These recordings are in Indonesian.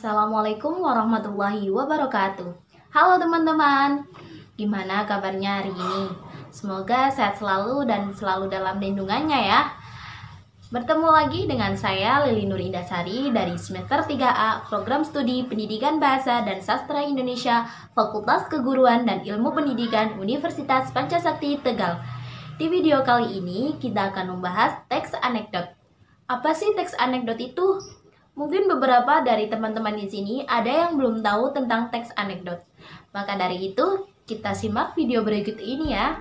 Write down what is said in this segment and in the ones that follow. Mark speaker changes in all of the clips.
Speaker 1: Assalamualaikum warahmatullahi wabarakatuh. Halo teman-teman, gimana kabarnya hari ini? Semoga sehat selalu dan selalu dalam lindungannya ya. Bertemu lagi dengan saya Lili Nur Indasari dari semester 3A Program Studi Pendidikan Bahasa dan Sastra Indonesia Fakultas Keguruan dan Ilmu Pendidikan Universitas Pancasakti Tegal. Di video kali ini kita akan membahas teks anekdot. Apa sih teks anekdot itu? Mungkin beberapa dari teman-teman di sini ada yang belum tahu tentang teks anekdot. Maka dari itu, kita simak video berikut ini ya.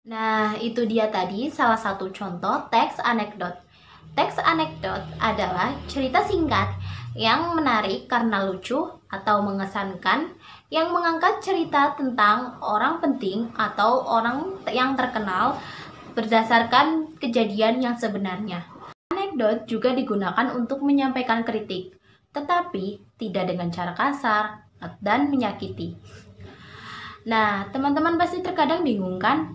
Speaker 1: Nah, itu dia tadi salah satu contoh teks anekdot. Teks anekdot adalah cerita singkat yang menarik karena lucu atau mengesankan, yang mengangkat cerita tentang orang penting atau orang yang terkenal berdasarkan kejadian yang sebenarnya. Anekdot juga digunakan untuk menyampaikan kritik, tetapi tidak dengan cara kasar dan menyakiti. Nah, teman-teman pasti terkadang bingung kan?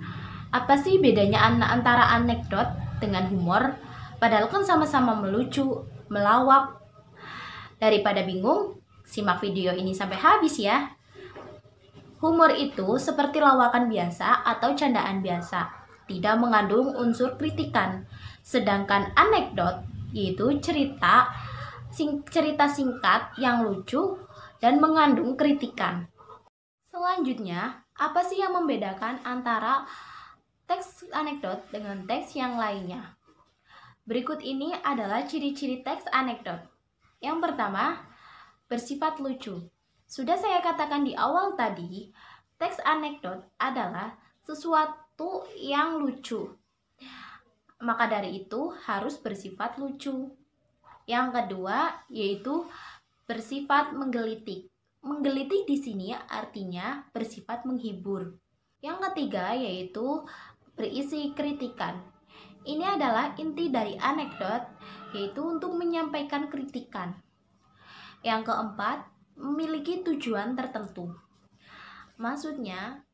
Speaker 1: Apa sih bedanya antara anekdot dengan humor? Padahal kan sama-sama melucu, melawak. Daripada bingung, simak video ini sampai habis ya. Humor itu seperti lawakan biasa atau candaan biasa, tidak mengandung unsur kritikan. Sedangkan anekdot yaitu cerita singkat yang lucu dan mengandung kritikan. Selanjutnya, apa sih yang membedakan antara teks anekdot dengan teks yang lainnya? Berikut ini adalah ciri-ciri teks anekdot. Yang pertama, bersifat lucu. Sudah saya katakan di awal tadi, teks anekdot adalah sesuatu yang lucu. Maka dari itu harus bersifat lucu. Yang kedua, yaitu bersifat menggelitik. Menggelitik di sini artinya bersifat menghibur. Yang ketiga, yaitu berisi kritikan. Ini adalah inti dari anekdot, yaitu untuk menyampaikan kritikan. Yang keempat, memiliki tujuan tertentu. Maksudnya,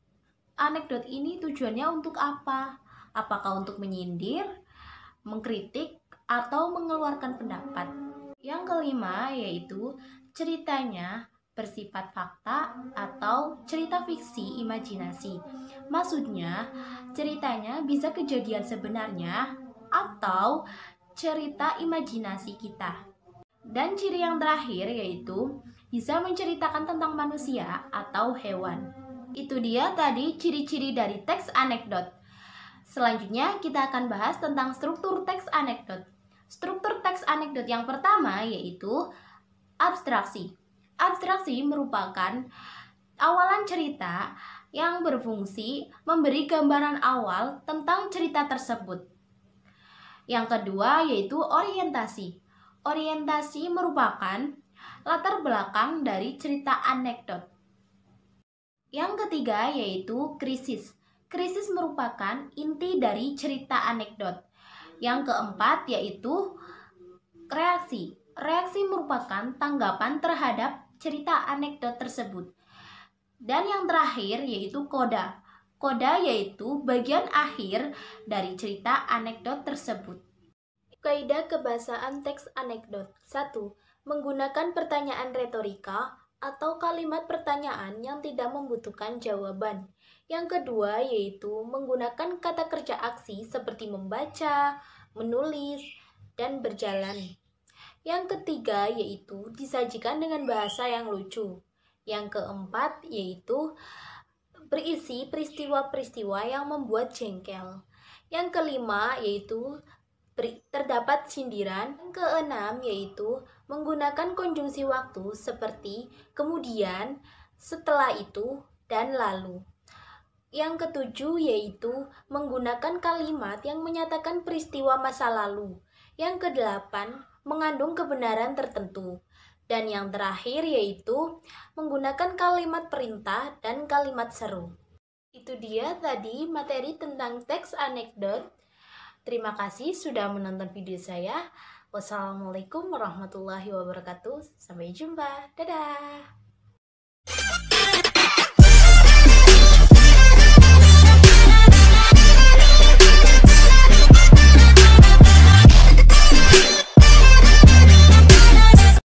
Speaker 1: anekdot ini tujuannya untuk apa? Apakah untuk menyindir, mengkritik, atau mengeluarkan pendapat? Yang kelima, yaitu ceritanya bersifat fakta atau cerita fiksi imajinasi. Maksudnya, ceritanya bisa kejadian sebenarnya atau cerita imajinasi kita. Dan ciri yang terakhir yaitu bisa menceritakan tentang manusia atau hewan. Itu dia tadi ciri-ciri dari teks anekdot. Selanjutnya kita akan bahas tentang struktur teks anekdot. Struktur teks anekdot yang pertama yaitu abstraksi. Abstraksi merupakan awalan cerita yang berfungsi memberi gambaran awal tentang cerita tersebut. Yang kedua yaitu orientasi. Orientasi merupakan latar belakang dari cerita anekdot. Yang ketiga yaitu krisis. Krisis merupakan inti dari cerita anekdot. Yang keempat yaitu reaksi. Reaksi merupakan tanggapan terhadap cerita anekdot tersebut. Dan yang terakhir yaitu koda. Koda yaitu bagian akhir dari cerita anekdot tersebut. Kaidah kebahasaan teks anekdot. 1. Menggunakan pertanyaan retorika atau kalimat pertanyaan yang tidak membutuhkan jawaban. Yang kedua yaitu menggunakan kata kerja aksi seperti membaca, menulis, dan berjalan. Yang ketiga yaitu disajikan dengan bahasa yang lucu. Yang keempat yaitu berisi peristiwa-peristiwa yang membuat jengkel. Yang kelima yaitu terdapat sindiran. Yang keenam yaitu menggunakan konjungsi waktu seperti kemudian, setelah itu, dan lalu. Yang ketujuh yaitu menggunakan kalimat yang menyatakan peristiwa masa lalu. Yang kedelapan mengandung kebenaran tertentu. Dan yang terakhir yaitu menggunakan kalimat perintah dan kalimat seru. Itu dia tadi materi tentang teks anekdot. Terima kasih sudah menonton video saya. Wassalamualaikum warahmatullahi wabarakatuh. Sampai jumpa. Dadah.